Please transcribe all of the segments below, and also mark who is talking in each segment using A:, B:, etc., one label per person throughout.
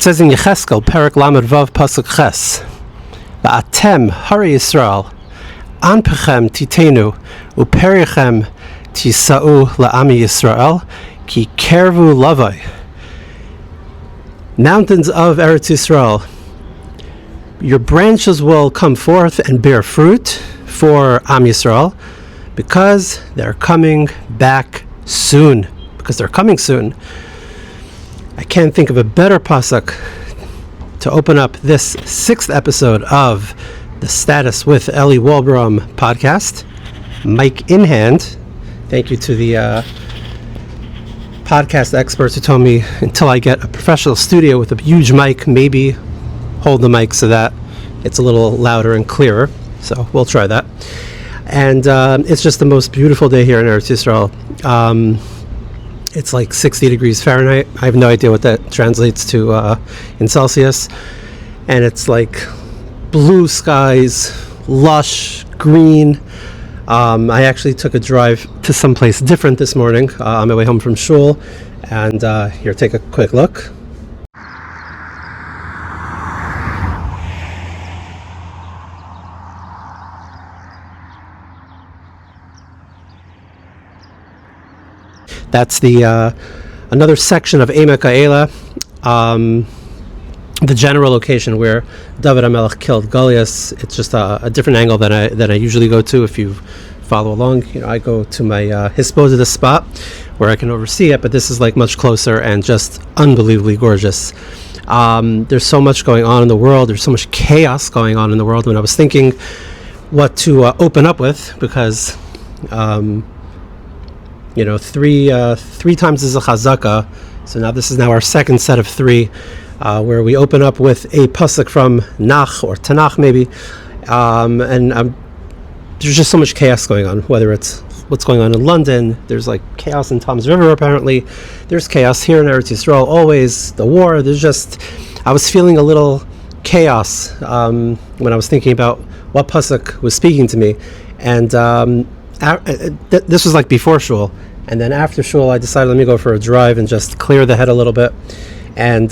A: says in Yecheskel, Perek Lamed Vav Pasuk Ches, Va'atem Hari Yisrael, Anpechem Titenu, Uperichem Tisa'u La'am Yisrael, Ki Kervu Lavai. Mountains of Eretz Yisrael, your branches will come forth and bear fruit for Am Yisrael, because they're coming back soon. Because they're coming soon. I can't think of a better pasuk to open up this 6th episode of the Status with Eli Wolbrom podcast. Mic in hand. Thank you to the podcast experts who told me until I get a professional studio with a huge mic, maybe hold the mic so that it's a little louder and clearer. So we'll try that. And it's just the most beautiful day here in Eretz Yisrael. It's like 60 degrees Fahrenheit. I have no idea what that translates to in Celsius. And it's like blue skies, lush, green. I actually took a drive to someplace different this morning on my way home from shul. And here, take a quick look. That's the another section of Am Yisrael, the general location where David HaMelech killed Goliath. It's just a different angle than I usually go to. If you follow along, I go to my hisbodedus spot where I can oversee it, but this is like much closer and just unbelievably gorgeous. There's so much going on in the world. There's so much chaos going on in the world. When I was thinking what to open up with, because three times is a chazaka. So now this is our second set of 3, where we open up with a pasuk from Nach or Tanakh maybe, and there's just so much chaos going on. Whether it's what's going on in London, there's like chaos in Tom's River apparently. There's chaos here in Eretz Yisrael. Always the war. I was feeling a little chaos when I was thinking about what pasuk was speaking to me, and this was like before shul, and then after shul I decided let me go for a drive and just clear the head a little bit, and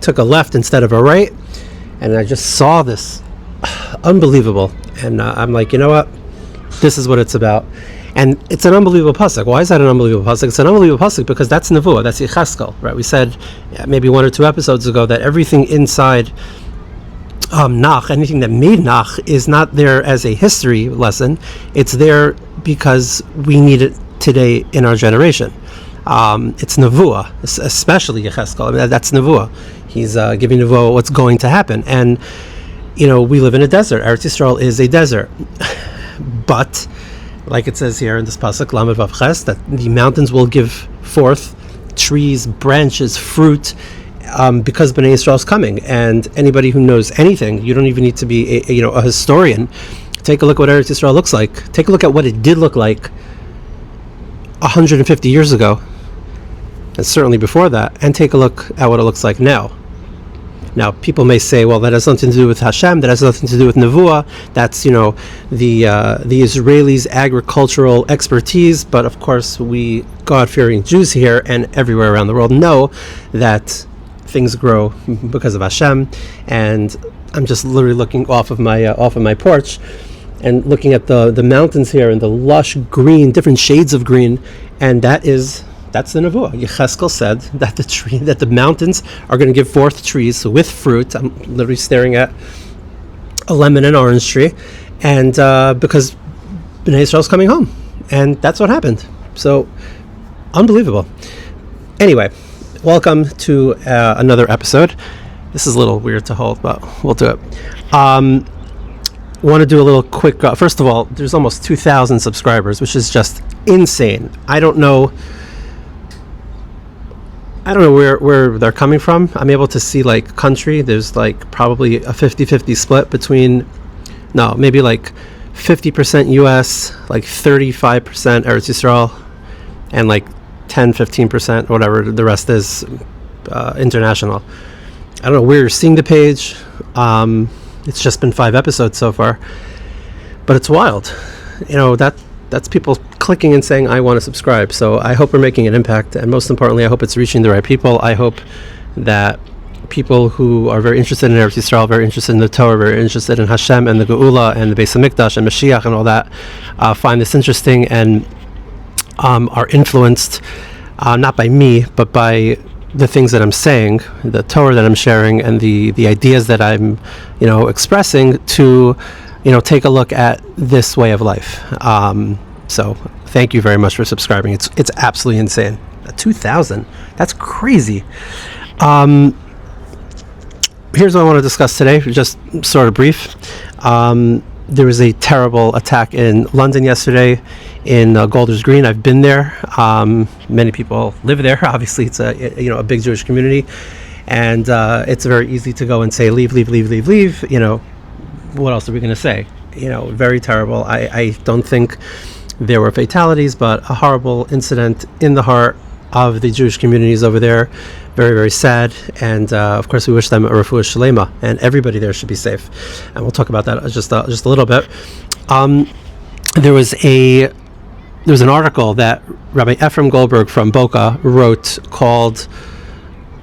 A: took a left instead of a right, and I just saw this unbelievable, and I'm like, you know what, this is what it's about. And it's an unbelievable pasuk. Why is that an unbelievable pasuk? It's an unbelievable pasuk because that's Nevua, that's Yecheskel, right? We said maybe 1 or 2 episodes ago that everything inside Nach, anything that made Nach, is not there as a history lesson. It's there because we need it today in our generation. It's Nevua, especially Yecheskel. I mean, that's Nevua. He's giving Nevua what's going to happen. And, we live in a desert. Eretz Yisrael is a desert. But, like it says here in this pasuk, Lamed Vav Ches, that the mountains will give forth trees, branches, fruit, because Bnei Yisrael is coming. And anybody who knows anything, you don't even need to be a historian. Take a look at what Eretz Yisrael looks like. Take a look at what it did look like 150 years ago, and certainly before that, and take a look at what it looks like now. Now, people may say, well, that has nothing to do with Hashem, that has nothing to do with Nevua, that's, the Israelis' agricultural expertise, but of course, we God-fearing Jews here and everywhere around the world know that things grow because of Hashem. And I'm just literally looking off of my porch and looking at the mountains here and the lush green, different shades of green, and that's the Nevua. Yecheskel said that the mountains are going to give forth trees with fruit. I'm literally staring at a lemon and orange tree, and because Bnei Yisrael is coming home, and that's what happened. So unbelievable. Anyway, welcome to another episode. This is a little weird to hold, but we'll do it. Want to do a little quick. First of all, there's almost 2,000 subscribers, which is just insane. I don't know where they're coming from. I'm able to see like country. There's like probably a 50-50 split between, maybe like 50% US, like 35% Eretz Yisrael, and like 10-15%, whatever the rest is, international. I don't know where you're seeing the page. It's just been 5 episodes so far, but it's wild. That's people clicking and saying, I want to subscribe. So I hope we're making an impact, and most importantly, I hope it's reaching the right people. I hope that people who are very interested in Eretz Yisrael, very interested in the Torah, very interested in Hashem and the Geula and the Beis HaMikdash and Mashiach and all that, find this interesting and are influenced not by me, but by the things that I'm saying, the Torah that I'm sharing, and the ideas that I'm, expressing, to, take a look at this way of life. So thank you very much for subscribing. It's absolutely insane. 2,000. That's crazy. Here's what I want to discuss today, just sort of brief. There was a terrible attack in London yesterday in Golders Green. I've been there. Many people live there. Obviously, it's a big Jewish community, and it's very easy to go and say leave. What else are we going to say? Very terrible. I don't think there were fatalities, but a horrible incident in the heart of the Jewish communities over there. Very, very sad, and of course we wish them a refuah shlema, and everybody there should be safe. And we'll talk about that just a little bit. There was an article that Rabbi Ephraim Goldberg from Boca wrote called,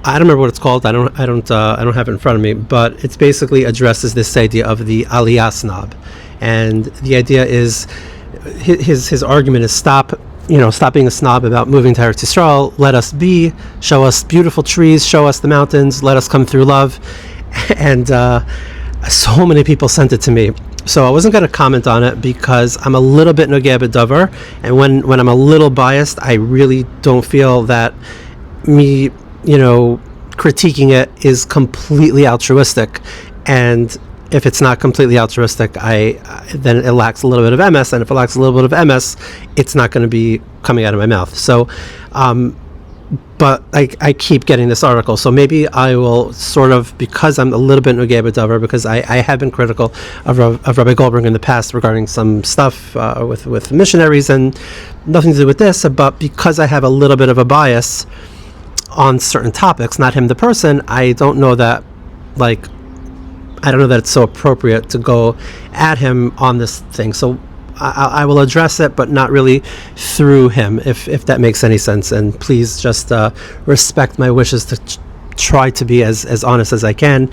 A: I don't remember what it's called. I don't have it in front of me, but it basically addresses this idea of the Aliyah snob, and the idea is his argument is stop being a snob about moving to Eretz Yisrael. Let us be, show us beautiful trees, show us the mountains, let us come through love. And so many people sent it to me. So I wasn't going to comment on it because I'm a little bit nogeh b'davar, and when I'm a little biased, I really don't feel that me, critiquing it is completely altruistic. And if it's not completely altruistic, then it lacks a little bit of MS, and if it lacks a little bit of MS, it's not going to be coming out of my mouth. So, but I keep getting this article, so maybe I will sort of, because I'm a little bit nogeh b'davar, because I have been critical of Rabbi Goldberg in the past regarding some stuff with missionaries, and nothing to do with this, but because I have a little bit of a bias on certain topics, not him the person, I don't know that it's so appropriate to go at him on this thing. So I will address it, but not really through him, if that makes any sense. And please just respect my wishes to try to be as honest as I can.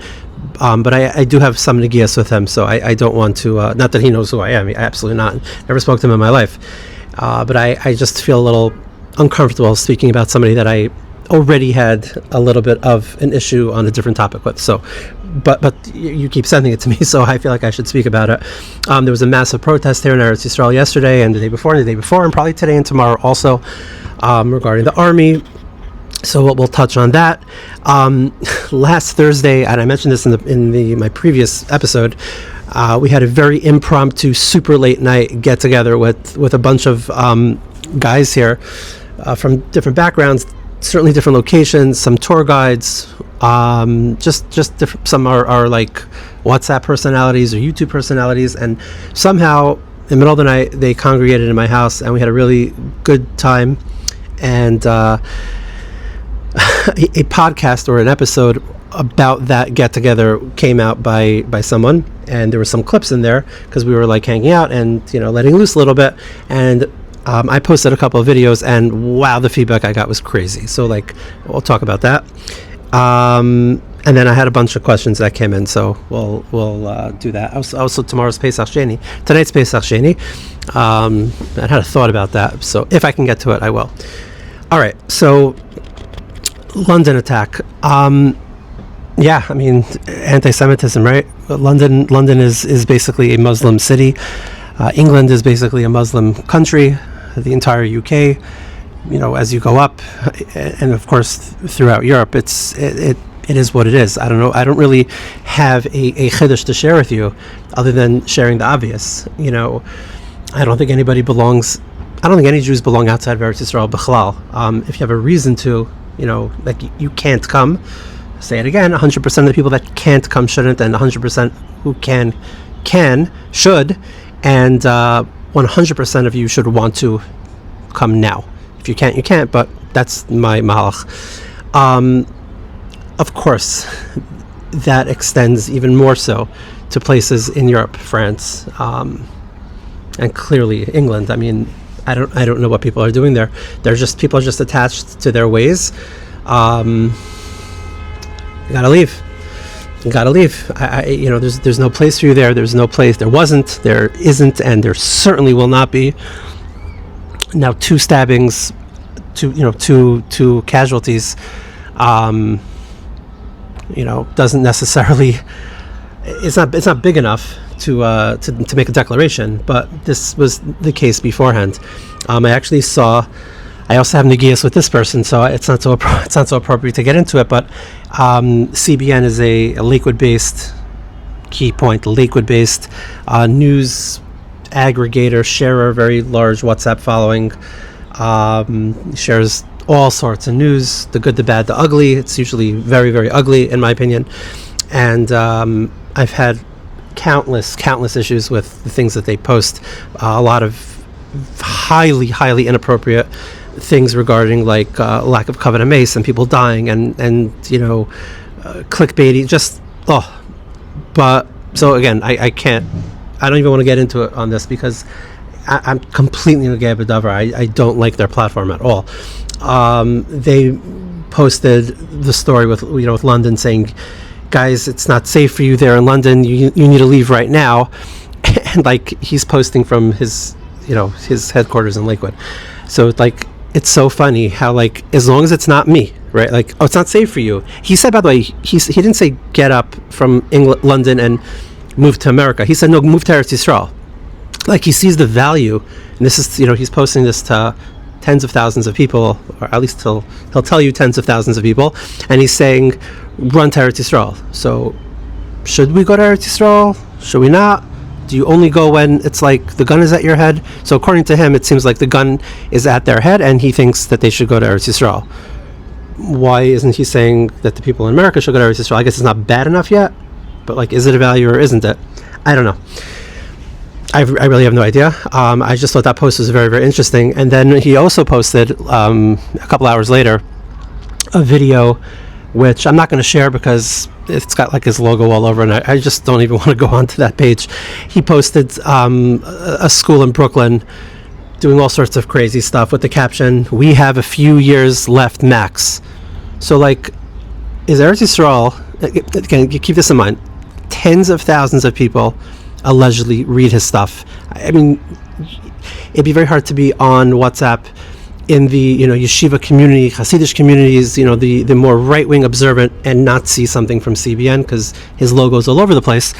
A: But I do have some negias with him, so I don't want to, not that he knows who I am, absolutely not. Never spoke to him in my life. But I just feel a little uncomfortable speaking about somebody that I already had a little bit of an issue on a different topic with. So, but you keep sending it to me, so I feel like I should speak about it. There was a massive protest here in Eretz Yisrael yesterday, and the day before, and probably today and tomorrow also, regarding the army. So we'll touch on that. Last Thursday, and I mentioned this in my previous episode, we had a very impromptu, super late night get together with a bunch of guys here from different backgrounds, certainly different locations, some tour guides, just different, some are like WhatsApp personalities or YouTube personalities, and somehow in the middle of the night they congregated in my house, and we had a really good time. And a podcast or an episode about that get together came out by someone, and there were some clips in there because we were like hanging out and letting loose a little bit, and I posted a couple of videos, and wow, the feedback I got was crazy. So we'll talk about that. And then I had a bunch of questions that came in, so we'll do that. Also tomorrow's Pesach Sheni. Tonight's Pesach Sheni. I had a thought about that, so if I can get to it, I will. All right, so London attack. Yeah, I mean, anti-Semitism, right? London is basically a Muslim city. England is basically a Muslim country. The entire UK, as you go up, and of course throughout Europe, it is what it is. I don't know. I don't really have a chiddush to share with you, other than sharing the obvious. I don't think any Jews belong outside of Eretz Yisrael b'chlal. If you have a reason to, you can't come. Say it again. 100% of the people that can't come shouldn't, and 100% who can should. And 100% of you should want to come now. If you can't, you can't, but that's my mahalach. Of course, that extends even more so to places in Europe, France, and clearly England. I mean, I don't know what people are doing there. People are just attached to their ways. You gotta leave. You gotta leave. There's no place for you there. There's no place. There wasn't. There isn't, and there certainly will not be. Now, 2 stabbings, two casualties. Doesn't necessarily. It's not big enough to make a declaration. But this was the case beforehand. I actually saw. I also have negias with this person, so it's not so appropriate to get into it. But CBN is a Lakewood-based, key point, Lakewood-based news aggregator, sharer, very large WhatsApp following. Shares all sorts of news, the good, the bad, the ugly. It's usually very, very ugly, in my opinion. And I've had countless issues with the things that they post. A lot of highly, highly inappropriate things regarding like lack of covenant mace and people dying and clickbaity. But so again, I don't even want to get into it on this because I'm completely negay b'davar. I don't like their platform at all. They posted the story with London saying, guys, it's not safe for you there in London. You need to leave right now. And like he's posting from his headquarters in Lakewood. So it's so funny how as long as it's not me, right? It's not safe for you. He said, by the way, he didn't say get up from London and move to America. He said no, move to Eretz Yisrael. He sees the value, and this is he's posting this to tens of thousands of people, or at least he'll tell you tens of thousands of people, and he's saying run to Eretz Yisrael. So should we go to Eretz Yisrael? Should we not? Do you only go when it's the gun is at your head? So according to him, it seems like the gun is at their head, and he thinks that they should go to Eretz Yisrael. Why isn't he saying that the people in America should go to Eretz Yisrael? I guess it's not bad enough yet, but is it a value or isn't it? I don't know. I really have no idea. I just thought that post was very, very interesting. And then he also posted a couple hours later a video, which I'm not going to share because it's got his logo all over, and I just don't even want to go onto that page. He posted a school in Brooklyn doing all sorts of crazy stuff with the caption, "We have a few years left max." So is Eretz Yisrael, again, you keep this in mind, tens of thousands of people allegedly read his stuff. I mean, it'd be very hard to be on WhatsApp in the yeshiva community, Hasidic communities, the more right-wing observant, and not see something from CBN because his logo's all over the place,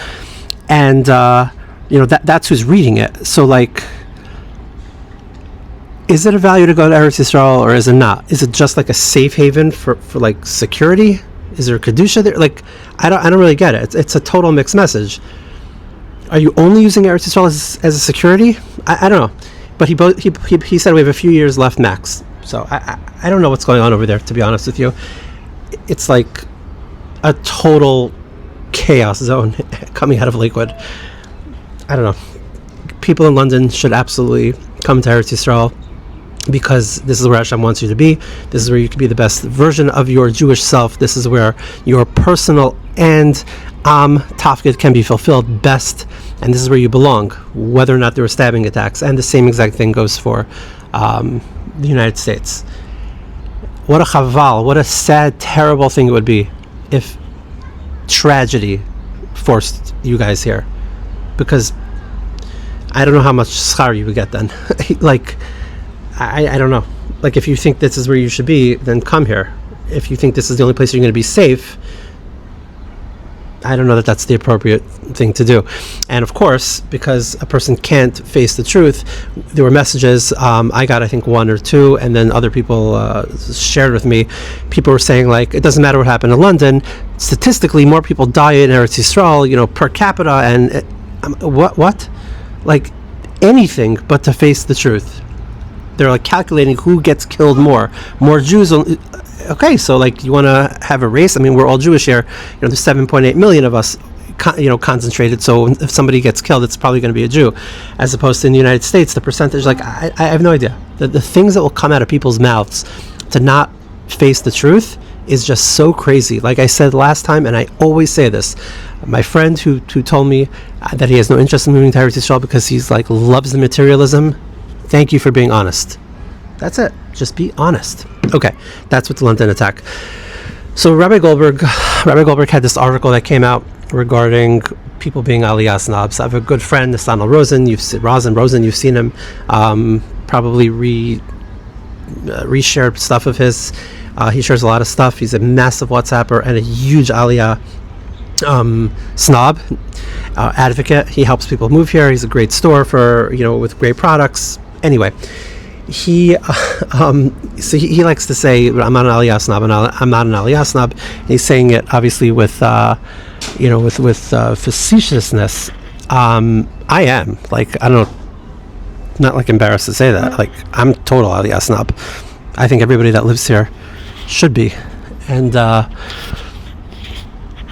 A: and that's who's reading it. So is it a value to go to Eretz Yisrael or is it not? Is it just a safe haven for security? Is there a kedusha there? I don't really get it. It's a total mixed message. Are you only using Eretz Yisrael as a security? I don't know. But he said we have a few years left max. So I don't know what's going on over there, to be honest with you. It's a total chaos zone coming out of Lakewood. I don't know. People in London should absolutely come to Eretz Yisrael because this is where Hashem wants you to be. This is where you can be the best version of your Jewish self. This is where your personal and tafkid can be fulfilled best, and this is where you belong, whether or not there were stabbing attacks. And the same exact thing goes for the United States. What a chaval, what a sad, terrible thing it would be if tragedy forced you guys here, because I don't know how much schar you would get then. I don't know. If you think this is where you should be, then come here. If you think this is the only place you're going to be safe, I don't know that that's the appropriate thing to do. And of course, because a person can't face the truth, there were messages, I got I think one or two, and then other people shared with me. People were saying it doesn't matter what happened in London, statistically more people die in Eretz Yisrael, per capita, and what? Anything but to face the truth. They're calculating who gets killed more Jews. Okay, so you want to have a race? I mean, we're all Jewish here. There's 7.8 million of us, concentrated. So if somebody gets killed, it's probably going to be a Jew, as opposed to in the United States, the percentage. I have no idea. The things that will come out of people's mouths to not face the truth is just so crazy. Like I said last time, and I always say this. My friend who told me that he has no interest in moving to Eretz Yisrael because he's loves the materialism. Thank you for being honest. That's it. Just be honest. Okay, that's with the London attack. So Rabbi Goldberg had this article that came out regarding people being Aliyah snobs. I have a good friend, Nathaniel Rosen. You've seen him. Probably reshared stuff of his. He shares a lot of stuff. He's a massive WhatsApper and a huge Aliyah snob advocate. He helps people move here. He's a great store for with great products. Anyway, he likes to say, I'm not an Aliyah snob, and I'm not an Aliyah snob. He's saying it obviously with facetiousness. I am, like, I don't know, not like embarrassed to say that. Like, I'm total Aliyah snob. I think everybody that lives here should be. And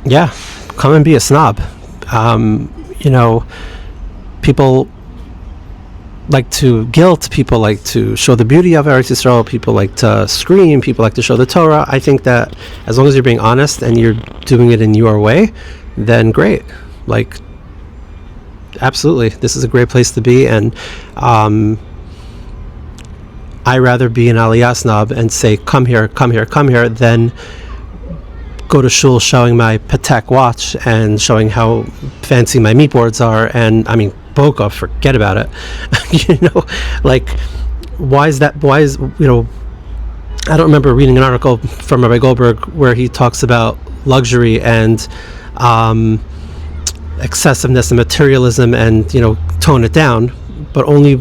A: yeah, come and be a snob. People like to guilt, people like to show the beauty of Eretz Yisrael, people like to scream, people like to show the Torah. I think that as long as you're being honest and you're doing it in your way, then great. Like, absolutely, this is a great place to be. And I rather be an Aliyah snob and say, come here, than go to shul showing my Patek watch and showing how fancy my meat boards are. And I mean, Boca, forget about it. Like, why is I don't remember reading an article from Rabbi Goldberg where he talks about luxury and excessiveness and materialism and tone it down, but only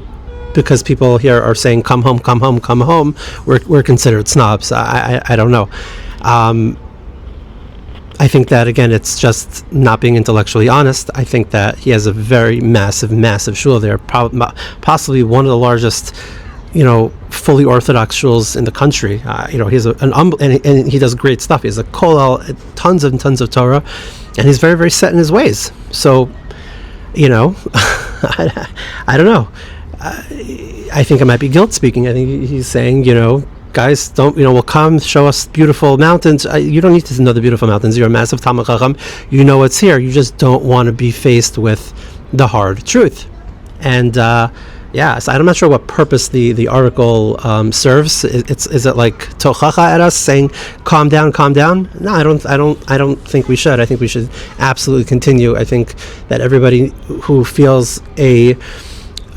A: because people here are saying come home, we're considered snobs. I don't know. I think that, again, it's just not being intellectually honest. I think that he has a very massive shul there, possibly one of the largest, fully Orthodox shuls in the country. He has and he does great stuff. He has a kollel, tons of Torah, and he's very, very set in his ways. So, I don't know. I think it might be guilt speaking. I think he's saying, guys, will come show us beautiful mountains. You don't need to know the beautiful mountains. You're a massive Talmid Chacham. You know what's here. You just don't want to be faced with the hard truth. And so I'm not sure what purpose the article serves. Is it like tochacha at us, saying calm down? No, I don't think we should. I think we should absolutely continue. I think that everybody who feels a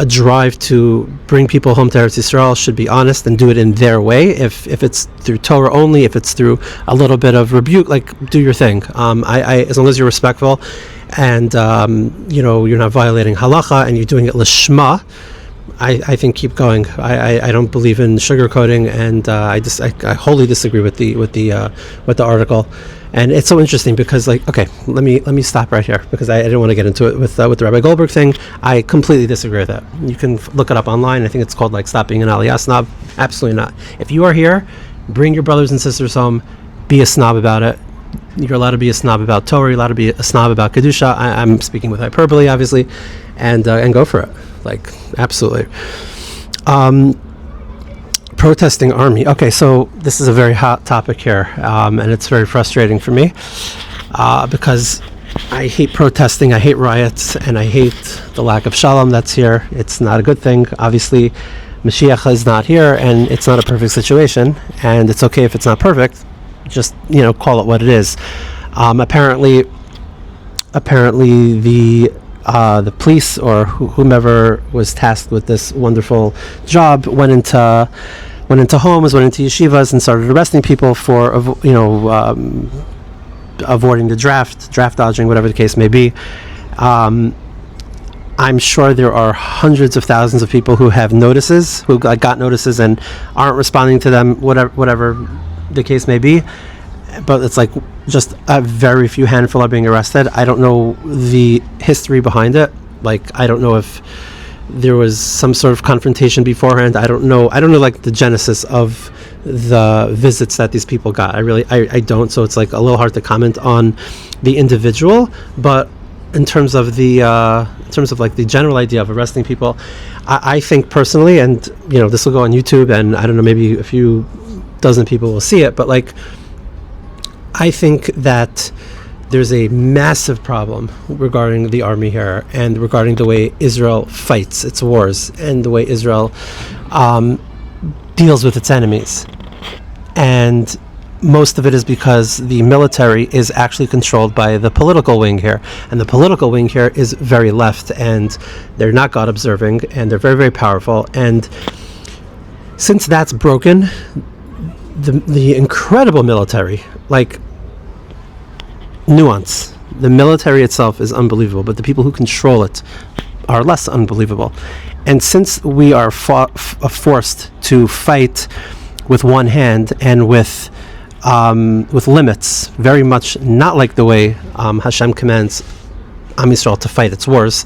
A: drive to bring people home to Eretz Yisrael should be honest and do it in their way. If it's through Torah only, if it's through a little bit of rebuke, like, do your thing. As long as you're respectful and you're not violating halacha and you're doing it lishma, I think keep going. I don't believe in sugarcoating, and I wholly disagree with the article. And it's so interesting because, like, okay, let me stop right here because I didn't want to get into it with the Rabbi Goldberg thing. I completely disagree with that. You can look it up online. I think it's called, like, Stop Being an Aliyah Snob. Absolutely not. If you are here, bring your brothers and sisters home. Be a snob about it. You're allowed to be a snob about Torah. You're allowed to be a snob about Kedusha. I'm speaking with hyperbole, obviously, and go for it. Like, absolutely. Protesting army. Okay, so this is a very hot topic here, and it's very frustrating for me because I hate protesting, I hate riots, and I hate the lack of shalom that's here. It's not a good thing. Obviously, Mashiach is not here, and it's not a perfect situation, and it's okay if it's not perfect. Just, call it what it is. Apparently the police or whomever was tasked with this wonderful job went into homes, went into yeshivas, and started arresting people for avoiding the draft dodging, whatever the case may be. I'm sure there are hundreds of thousands of people who have notices, who got notices and aren't responding to them, whatever the case may be. But it's like just a very few handful are being arrested. I don't know the history behind it. Like, I don't know if there was some sort of confrontation beforehand. I don't know like the genesis of the visits that these people got. I don't. So it's like a little hard to comment on the individual. But in terms of like the general idea of arresting people, I think personally, and this will go on YouTube, and I don't know, maybe a few dozen people will see it, but like, I think that there's a massive problem regarding the army here and regarding the way Israel fights its wars and the way Israel deals with its enemies. And most of it is because the military is actually controlled by the political wing here, and the political wing here is very left, and they're not God observing, and they're very, very powerful. And since that's broken, the incredible military, like, nuance, the military itself is unbelievable, but the people who control it are less unbelievable. And since we are forced to fight with one hand and with limits, very much not like the way Hashem commands Am Yisrael to fight its wars,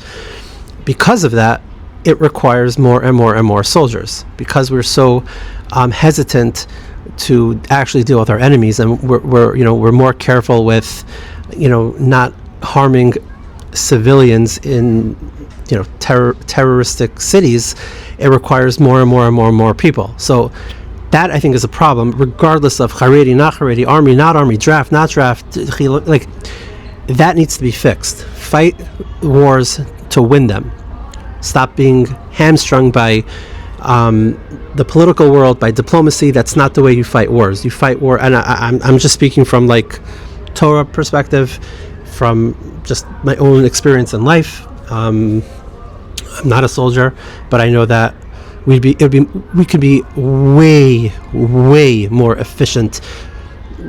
A: because of that, it requires more and more and more soldiers, because we're so hesitant to actually deal with our enemies, and we're more careful with not harming civilians in terroristic cities. It requires more and more and more and more people. So that, I think, is a problem, regardless of Haredi, not Haredi, army, not army, draft, not draft. Like, that needs to be fixed. Fight wars to win them. Stop being hamstrung by the political world, by diplomacy. That's not the way you fight wars. You fight war, and I'm just speaking from like Torah perspective, from just my own experience in life. I'm not a soldier, but I know that we could be way, way more efficient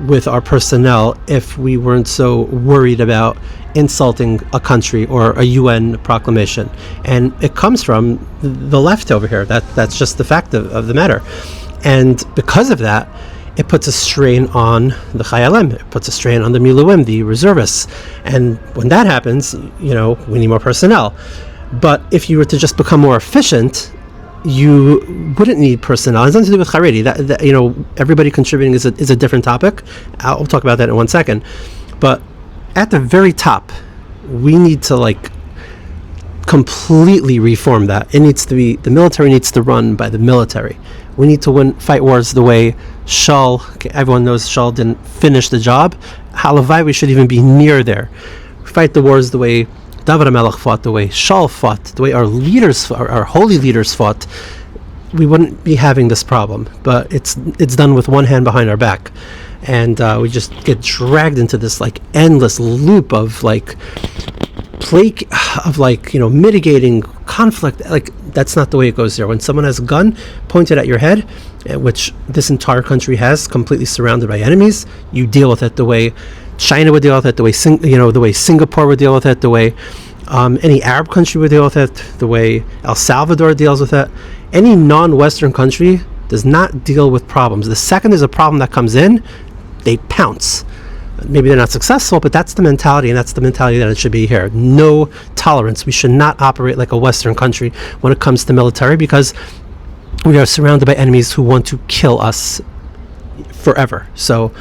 A: with our personnel if we weren't so worried about insulting a country or a UN proclamation. And it comes from the left over here. That's just the fact of the matter. And because of that, it puts a strain on the chayalim. It puts a strain on the miluim, the reservists. And when that happens, we need more personnel. But if you were to just become more efficient, you wouldn't need personnel. It has nothing to do with Haredi. That everybody contributing is a different topic. I'll talk about that in 1 second. But at the very top, we need to completely reform that. It needs to be, the military needs to run by the military. We need to fight wars the way Shaul, everyone knows Shaul didn't finish the job. Halavai, we should even be near there. Fight the wars the way David HaMelech fought, the way Shaul fought, the way our leaders, our holy leaders fought. We wouldn't be having this problem, but it's done with one hand behind our back, and we just get dragged into this endless loop of mitigating conflict. That's not the way it goes there. When someone has a gun pointed at your head, which this entire country has, completely surrounded by enemies, you deal with it the way China would deal with it, the way Singapore would deal with it, the way any Arab country would deal with it, the way El Salvador deals with it. Any non-Western country does not deal with problems. The second there's a problem that comes in, they pounce. Maybe they're not successful, but that's the mentality, and that's the mentality that it should be here. No tolerance. We should not operate like a Western country when it comes to military, because we are surrounded by enemies who want to kill us forever. So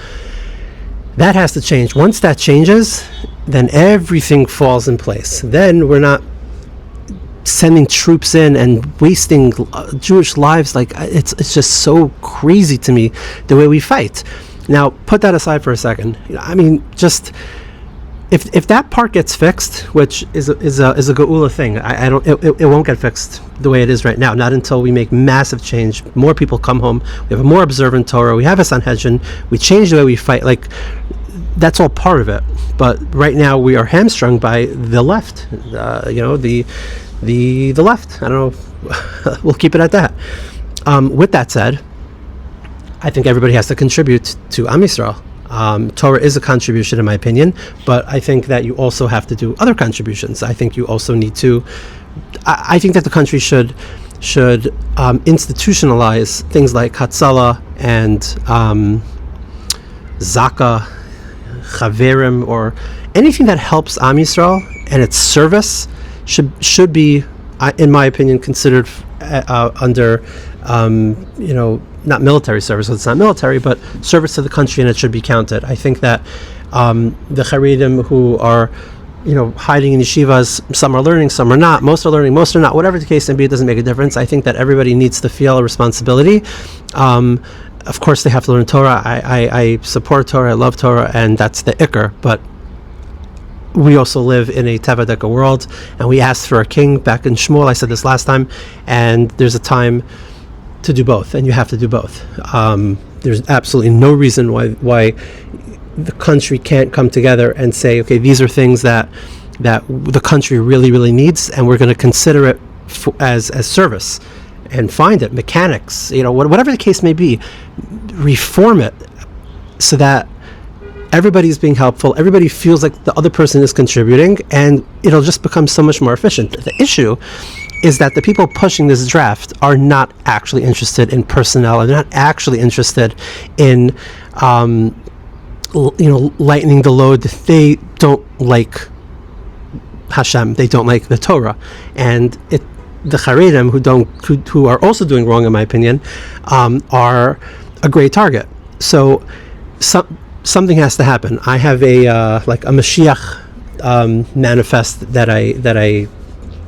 A: that has to change. Once that changes, then everything falls in place. Then we're not sending troops in and wasting Jewish lives. It's just so crazy to me the way we fight. Now, put that aside for a second. Just if that part gets fixed, which is a geula thing, it won't get fixed the way it is right now. Not until we make massive change. More people come home. We have a more observant Torah. We have a Sanhedrin. We change the way we fight. That's all part of it. But right now we are hamstrung by the left. The left. I don't know. We'll keep it at that. With that said, I think everybody has to contribute to Am Yisrael. Torah is a contribution, in my opinion, but I think that you also have to do other contributions. I think you also need to. I think that the country should institutionalize things like Hatzalah and Zaka, Chaverim, or anything that helps Am Yisrael and its service should be, in my opinion, considered under not military service. It's not military, but service to the country, and it should be counted. I think that the Haredim who are hiding in yeshivas, some are learning, some are not, most are learning, most are not, whatever the case may be, it doesn't make a difference. I think that everybody needs to feel a responsibility. Of course they have to learn Torah. I support Torah, I love Torah, and that's the ikr, but we also live in a Tevadeka world, and we asked for a king back in Shmuel. I said this last time, and there's a time to do both, and you have to do both. there's absolutely no reason why the country can't come together and say, okay, these are things that the country really, really needs, and we're going to consider it as service, and find it, mechanics, whatever the case may be, reform it so that everybody's being helpful, everybody feels like the other person is contributing, and it'll just become so much more efficient. The issue is that the people pushing this draft are not actually interested in personnel, and they're not actually interested in lightening the load. They don't like Hashem, they don't like the Torah, and the Haredim, who are also doing wrong, in my opinion, are a great target. So something has to happen. I have a Mashiach manifest that I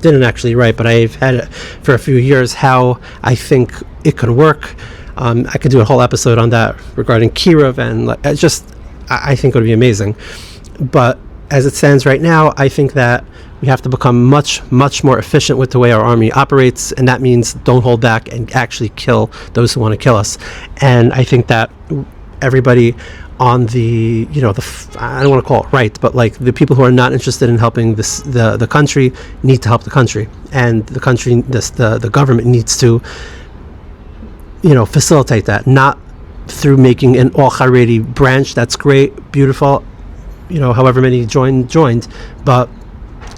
A: didn't actually write, but I've had it for a few years, how I think it could work. I could do a whole episode on that regarding Kiruv, and I think it would be amazing. But as it stands right now, I think that we have to become much, much more efficient with the way our army operates, and that means don't hold back and actually kill those who want to kill us. And I think that everybody on the, I don't want to call it right, but like the people who are not interested in helping the country need to help the country, and the country, the government needs to, facilitate that, not through making an all Haredi branch. That's great, beautiful, however many joined, but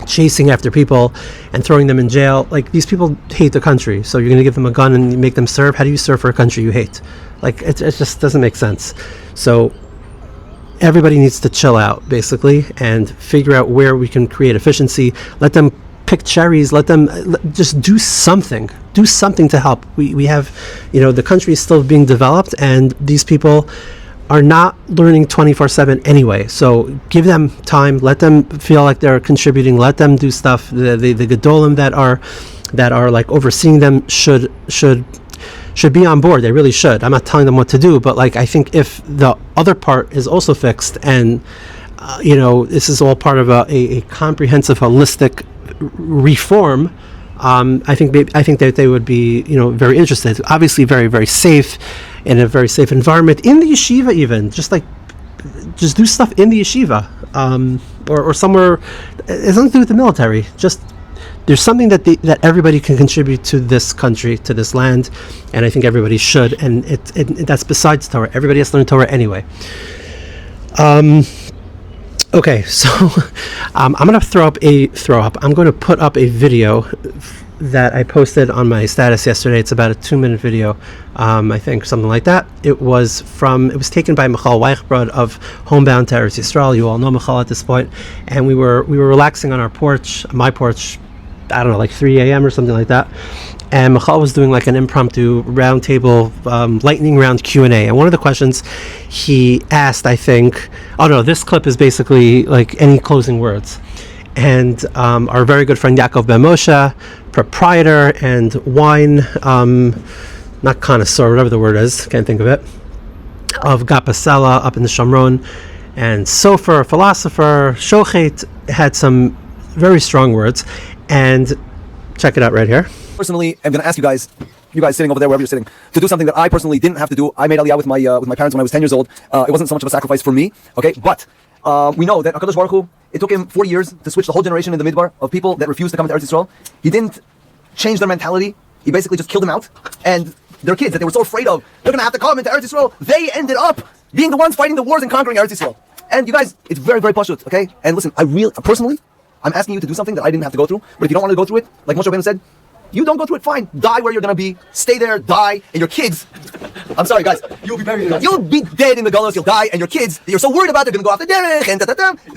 A: chasing after people and throwing them in jail. Like, these people hate the country, so you're going to give them a gun and make them serve? How do you serve for a country you hate? Like, it just doesn't make sense. So everybody needs to chill out, basically, and figure out where we can create efficiency. Let them pick cherries. Let them just do something to help. We have, the country is still being developed, and these people are not learning 24/7 anyway. So give them time. Let them feel like they're contributing. Let them do stuff. The gedolim that are like overseeing them should be on board. They really should. I'm not telling them what to do, but I think if the other part is also fixed, and this is all part of a comprehensive, holistic reform, I think that they would be very interested. Obviously, very, very safe, in a very safe environment, in the yeshiva, even just do stuff in the yeshiva, or somewhere. It has nothing to do with the military. Just there's something that everybody can contribute to this country, to this land, and I think everybody should. And that's besides Torah. Everybody has to learn Torah anyway. Okay, so I'm going to I'm going to put up a video that I posted on my status yesterday. It's about a 2-minute video, I think, something like that. It was taken by Michal Weichbrod of Homebound to Eretz Yisrael. You all know Michal at this point. And we were relaxing on our porch, my porch, I don't know, like 3 a.m. or something like that. And Michal was doing like an impromptu roundtable, lightning round Q&A. And one of the questions he asked, I think, this clip is basically like any closing words. And our very good friend Yaakov Ben Moshe, proprietor and wine, not connoisseur, whatever the word is, can't think of it, of Gapasela up in the Shomron, and Sofer, philosopher, Shochet, had some very strong words. And check it out right here.
B: Personally, I'm going to ask you guys sitting over there, wherever you're sitting, to do something that I personally didn't have to do. I made Aliyah with my parents when I was 10 years old. It wasn't so much of a sacrifice for me, okay? But we know that HaKadosh Baruch Hu, it took him 40 years to switch the whole generation in the Midbar of people that refused to come to Eretz Yisrael. He didn't change their mentality. He basically just killed them out. And their kids that they were so afraid of, they're going to have to come into Eretz Yisrael, they ended up being the ones fighting the wars and conquering Eretz Yisrael. And you guys, it's very, very pashut, okay? And listen, I'm asking you to do something that I didn't have to go through. But if you don't want to go through it, like Moshe Rabbeinu said, you don't go through it, fine. Die where you're going to be. Stay there, die, and your kids... I'm sorry, guys. You'll be buried. You'll be dead in the gallows, you'll die, and your kids that you're so worried about, they're going to go off the derech, and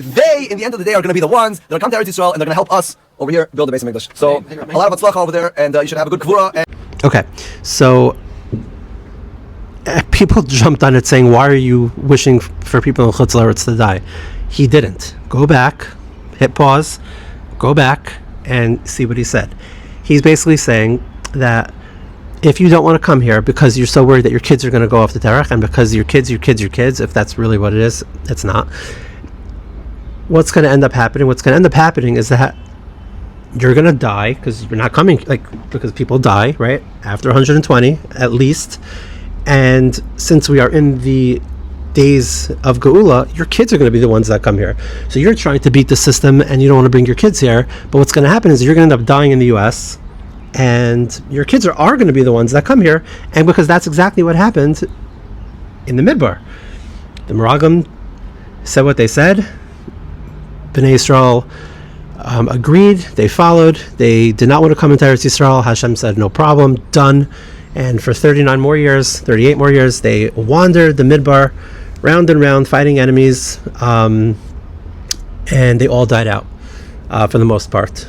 B: they, in the end of the day, are going to be the ones that are going to come to Eretz Yisrael, and they're going to help us over here build the base of English. So, a lot of atzlacha over there, and you should have a good kvura.
A: Okay, so... people jumped on it saying, why are you wishing for people in Chutz La'aretz to die? He didn't. Go back, hit pause, go back, and see what he said. He's basically saying that if you don't want to come here because you're so worried that your kids are going to go off the derech, and because your kids, if that's really what it is, it's not. What's going to end up happening? What's going to end up happening is that you're going to die because you're not coming, because people die, right? After 120, at least. And since we are in the days of Geula, your kids are going to be the ones that come here. So you're trying to beat the system and you don't want to bring your kids here. But what's going to happen is you're going to end up dying in the US, and your kids are going to be the ones that come here. And because that's exactly what happened in the Midbar. The Meraglim said what they said. Bnei Yisrael agreed. They followed. They did not want to come into Eretz Yisrael. Hashem said, no problem, done. And for 38 more years, they wandered the Midbar, round and round, fighting enemies, and they all died out for the most part.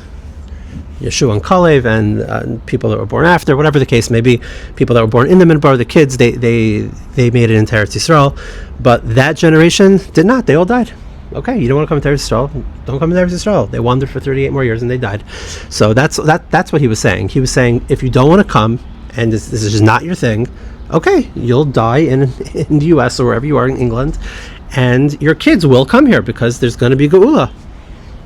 A: Yeshua and Kalev and people that were born after, whatever the case may be, people that were born in the Midbar, the kids, they made it into Eretz Yisrael. But that generation did not. They all died. Okay, you don't want to come to Eretz Yisrael, don't come to Eretz Yisrael. They wandered for 38 more years and they died. So that's what he was saying. He was saying, if you don't want to come, and this is just not your thing, okay, you'll die in the US or wherever you are in England, and your kids will come here because there's going to be Geula.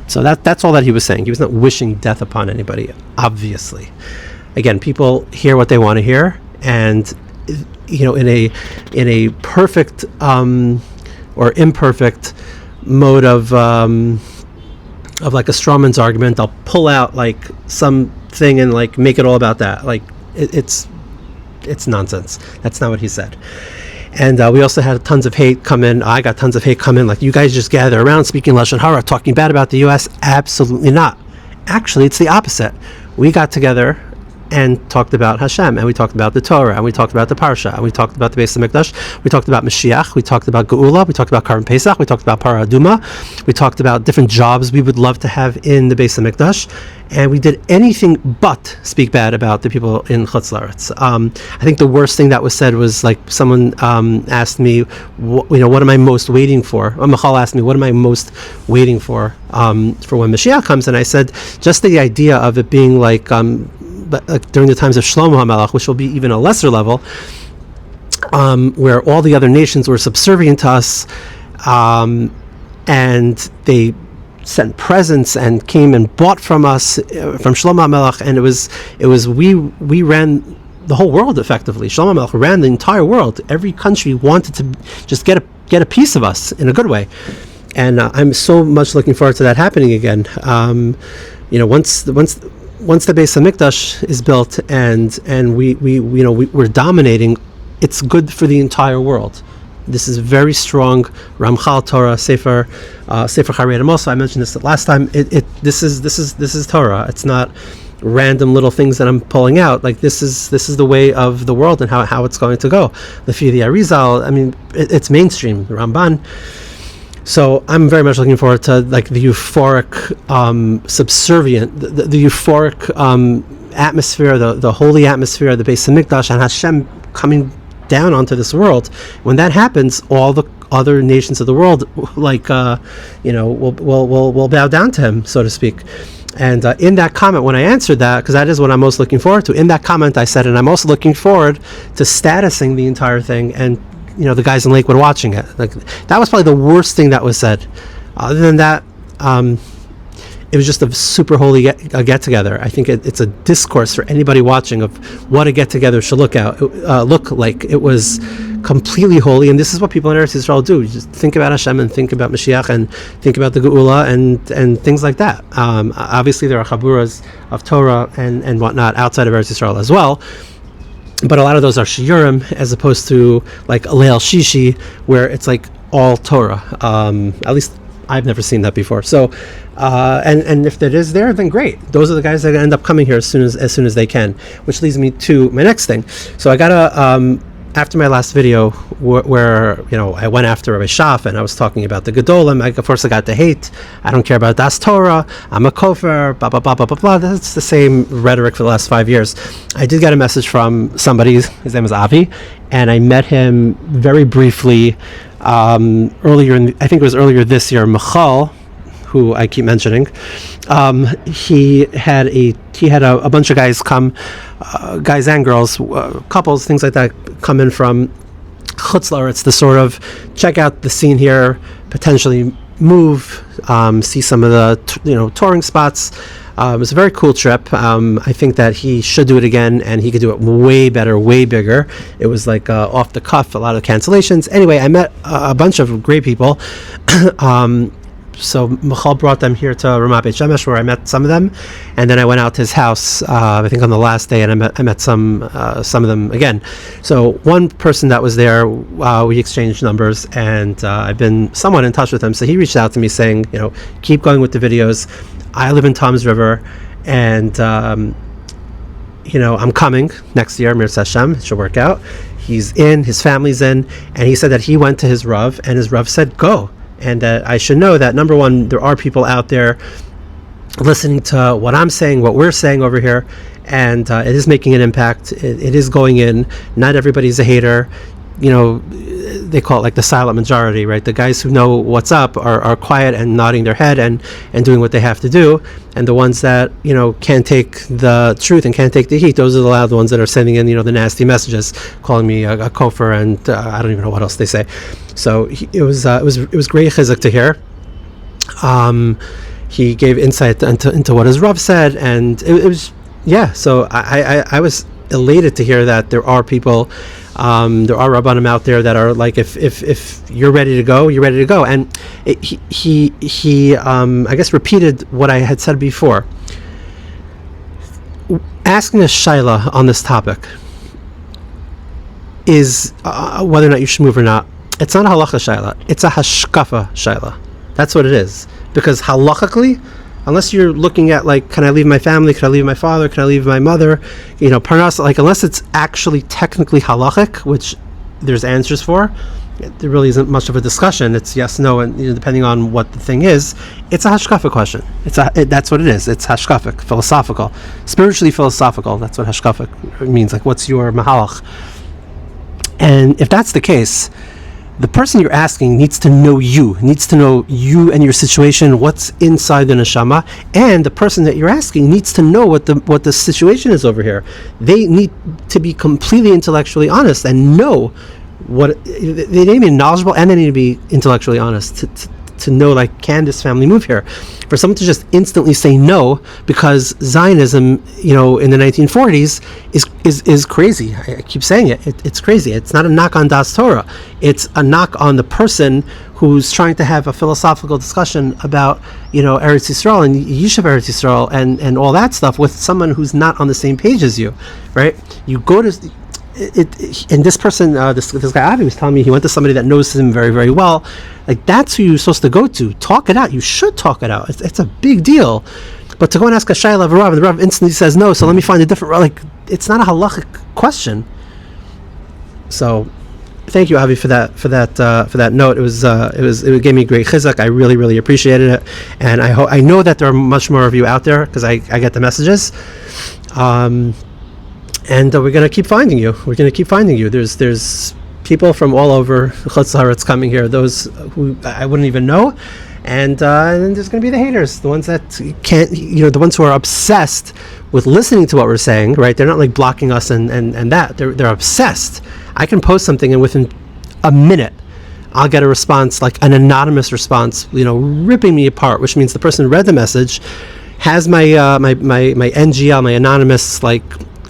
A: So that's all that he was saying. He was not wishing death upon anybody, obviously. Again, people hear what they want to hear, and in a perfect or imperfect mode of like a strawman's argument, I'll pull out like something and like make it all about that. Like it's nonsense. That's not what he said. And we also had tons of hate come in. I got tons of hate come in, like, you guys just gather around speaking Lashon Hara, talking bad about the US. Absolutely not. Actually, it's the opposite. We got together and talked about Hashem, and we talked about the Torah, and we talked about the Parsha, and we talked about the Beis HaMikdash, we talked about Mashiach, we talked about Geula, we talked about Karban Pesach, we talked about Para Aduma, we talked about different jobs we would love to have in the Beis HaMikdash, and we did anything but speak bad about the people in Chutz La'aretz. I think the worst thing that was said was, like, someone asked me, what am I most waiting for? Michal asked me, what am I most waiting for when Mashiach comes? And I said, just the idea of it being like, but during the times of Shlomo HaMelech, which will be even a lesser level, where all the other nations were subservient to us, and they sent presents and came and bought from us, from Shlomo HaMelech, and it was we ran the whole world effectively. Shlomo HaMelech ran the entire world. Every country wanted to just get a piece of us in a good way, and I'm so much looking forward to that happening again. Once the Beis HaMikdash is built and we're dominating, it's good for the entire world. This is very strong Ramchal Torah Sefer Charedim. Also, I mentioned this last time. This is Torah. It's not random little things that I'm pulling out. Like, this is the way of the world and how it's going to go. The Arizal. I mean, it's mainstream. The Ramban. So I'm very much looking forward to, like, the euphoric, subservient, the euphoric atmosphere, the holy atmosphere of the Beis HaMikdash and Hashem coming down onto this world. When that happens, all the other nations of the world, like, will bow down to him, so to speak. And in that comment, when I answered that, because that is what I'm most looking forward to, in that comment I said, and I'm also looking forward to statusing the entire thing, and the guys in Lakewood watching it. Like, that was probably the worst thing that was said. Other than that, it was just a super holy get-together. I think it's a discourse for anybody watching of what a get-together should look like. It was completely holy, and this is what people in Eretz Yisrael do. You just think about Hashem and think about Mashiach and think about the Geula and things like that. Obviously, there are chaburas of Torah and whatnot outside of Eretz Yisrael as well. But a lot of those are shiurim, as opposed to like Leil Shishi, where it's like all Torah. At least I've never seen that before. So, and if that is there, then great. Those are the guys that end up coming here as soon as they can. Which leads me to my next thing. So I got after my last video where I went after Rabbi Shaf and I was talking about the Gedolim. Of course, I got the hate. I don't care about Das Torah. I'm a kofar. Blah blah blah blah blah blah. That's the same rhetoric for the last 5 years. I did get a message from somebody. His name is Avi, and I met him very briefly earlier. I think it was earlier this year. Michal, who I keep mentioning, he had a bunch of guys come, guys and girls, couples, things like that, come in from Chutz La'aretz to sort of check out the scene here, potentially move, see some of the touring spots, It was a very cool trip. I think that he should do it again, and he could do it way better, way bigger. It was like off the cuff, a lot of cancellations. Anyway, I met a bunch of great people. So Michal brought them here to Ramat Beit Shemesh, where I met some of them, and then I went out to his house, I think on the last day, and I met some of them again. So one person that was there, we exchanged numbers, and I've been somewhat in touch with him. So he reached out to me saying, keep going with the videos. I live in Tom's River, and I'm coming next year, Mir Hashem. It should work out. He's in, his family's in, and he said that he went to his Rav, and his Rav said, go. And I should know that, number one, there are people out there listening to what I'm saying, what we're saying over here, and it is making an impact. It is going in. Not everybody's a hater. They call it like the silent majority, right? The guys who know what's up are quiet and nodding their head and doing what they have to do. And the ones that, can't take the truth and can't take the heat, those are the loud ones that are sending in, the nasty messages, calling me a kofar, and I don't even know what else they say. So it was great chizuk to hear. He gave insight into what his Rav said, and it was, so I was elated to hear that there are people, there are Rabbanim out there that are like, if you're ready to go, you're ready to go. And he I guess repeated what I had said before. Asking a shaila on this topic is whether or not you should move or not. It's not a halacha shaila. It's a hashkafa shaila. That's what it is. Because halachically, unless you're looking at like, can I leave my family? Can I leave my father? Can I leave my mother? Parnas, like, unless it's actually technically halachic, which there's answers for, there really isn't much of a discussion. It's yes, no, and depending on what the thing is, it's a hashkafic question. That's what it is. It's hashkafic, philosophical, spiritually philosophical. That's what hashkafic means. Like, what's your mahalach? And if that's the case, the person you're asking needs to know you and your situation, what's inside the neshama, and the person that you're asking needs to know what the situation is over here. They need to be completely intellectually honest and know what they need to be knowledgeable, and they need to be intellectually honest to know, like, can this family move here? For someone to just instantly say no because Zionism, in the 1940s is crazy. I keep saying it. It's crazy. It's not a knock on Das Torah. It's a knock on the person who's trying to have a philosophical discussion about, Eretz Yisrael and Yishuv Eretz Yisrael and all that stuff with someone who's not on the same page as you, right? You go to and this person, this guy Avi was telling me he went to somebody that knows him very, very well. Like, that's who you're supposed to go to. Talk it out. You should talk it out. It's a big deal. But to go and ask a shayla of a Rav, and the Rav instantly says no, so let me find a different Rav. Like, it's not a halachic question. So, thank you, Avi, for that note. It gave me great chizuk. I really, really appreciated it, and I know that there are much more of you out there because I get the messages. And we're going to keep finding you. There's people from all over Chutz Haaretz coming here, those who I wouldn't even know. And then there's going to be the haters, the ones that can't, the ones who are obsessed with listening to what we're saying, right? They're not like blocking us and that. They're obsessed. I can post something and within a minute, I'll get a response, like an anonymous response, ripping me apart, which means the person who read the message has my NGL, my anonymous, like,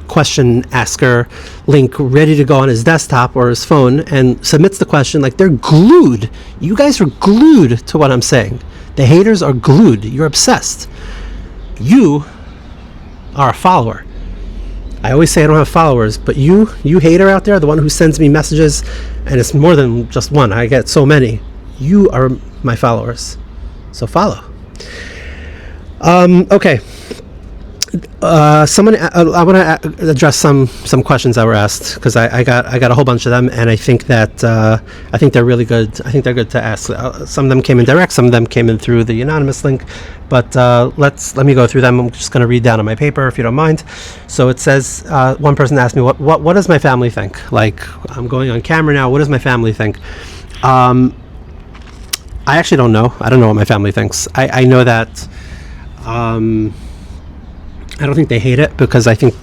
A: question asker link ready to go on his desktop or his phone and submits the question. Like, they're glued. You guys are glued to what I'm saying. The haters are glued. You're obsessed. You are a follower. I always say I don't have followers, but you hater out there, the one who sends me messages, and it's more than just one. I get so many. You are my followers. So follow. Okay. I want to address some questions that were asked because I got a whole bunch of them, and I think that I think they're really good. I think they're good to ask. Some of them came in direct, some of them came in through the anonymous link, but let me go through them. I'm just going to read down on my paper if you don't mind. So it says, one person asked me, what does my family think? Like, I'm going on camera now. What does my family think? I actually don't know. I don't know what my family thinks. I know that. I don't think they hate it because I think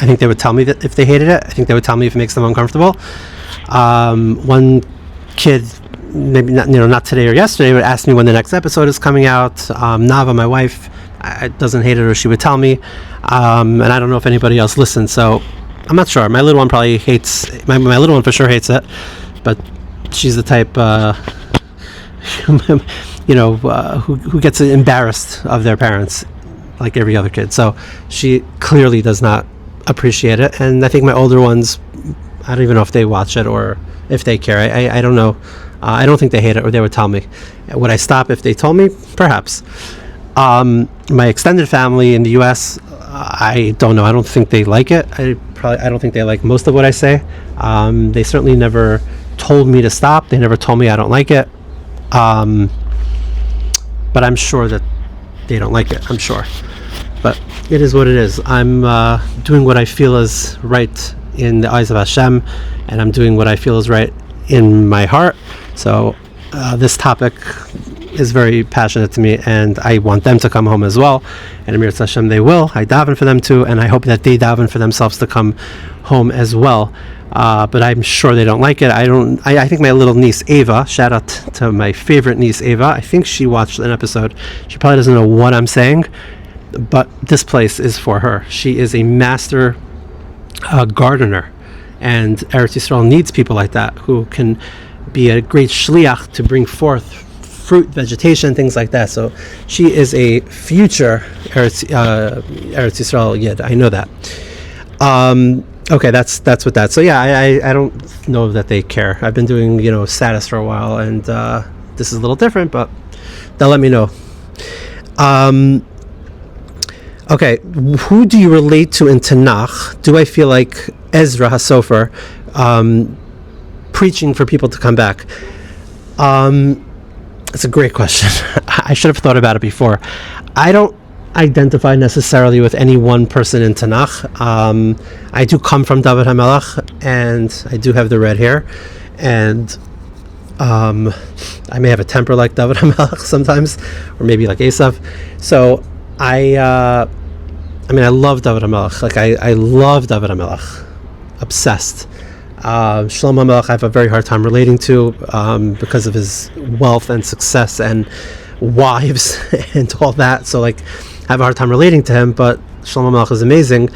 A: they would tell me that if they hated it. I think they would tell me if it makes them uncomfortable. One kid, maybe not today or yesterday, but asked me when the next episode is coming out. Nava, my wife, doesn't hate it, or she would tell me. And I don't know if anybody else listens, so I'm not sure. My little one probably hates, my little one for sure hates it, but she's the type, who gets embarrassed of their parents, like every other kid. So she clearly does not appreciate it. And I think my older ones, I don't even know if they watch it or if they care. I don't know. I don't think they hate it, or they would tell me. Would I stop if they told me? Perhaps. My extended family in the U.S., I don't know. I don't think they like it. I don't think they like most of what I say. They certainly never told me to stop. They never told me I don't like it. But I'm sure that they don't like it. I'm sure. But it is what it is. I'm doing what I feel is right in the eyes of Hashem, and I'm doing what I feel is right in my heart. So this topic is very passionate to me, and I want them to come home as well. And Amir Hashem, they will. I daven for them too, and I hope that they daven for themselves to come home as well. But I'm sure they don't like it. I think my little niece Ava, shout out to my favorite niece Ava, I think she watched an episode. She probably doesn't know what I'm saying, but this place is for her. She is a master gardener, and Eretz Yisrael needs people like that who can be a great shliach to bring forth fruit, vegetation, things like that. So she is a future Eretz Yisrael Yid. I know that. Okay, that's what that. So yeah, I don't know that they care. I've been doing status for a while, and this is a little different, but they'll let me know. Okay, who do you relate to in Tanakh? Do I feel like Ezra HaSofer preaching for people to come back? It's a great question. I should have thought about it before. I don't identify necessarily with any one person in Tanakh. I do come from David HaMelech, and I do have the red hair, and I may have a temper like David HaMelech sometimes, or maybe like Esav. So I love David HaMelech. Like I love David HaMelech, obsessed. Shlomo HaMelech I have a very hard time relating to because of his wealth and success and wives and all that. So I have a hard time relating to him, but Shlomo HaMelech is amazing.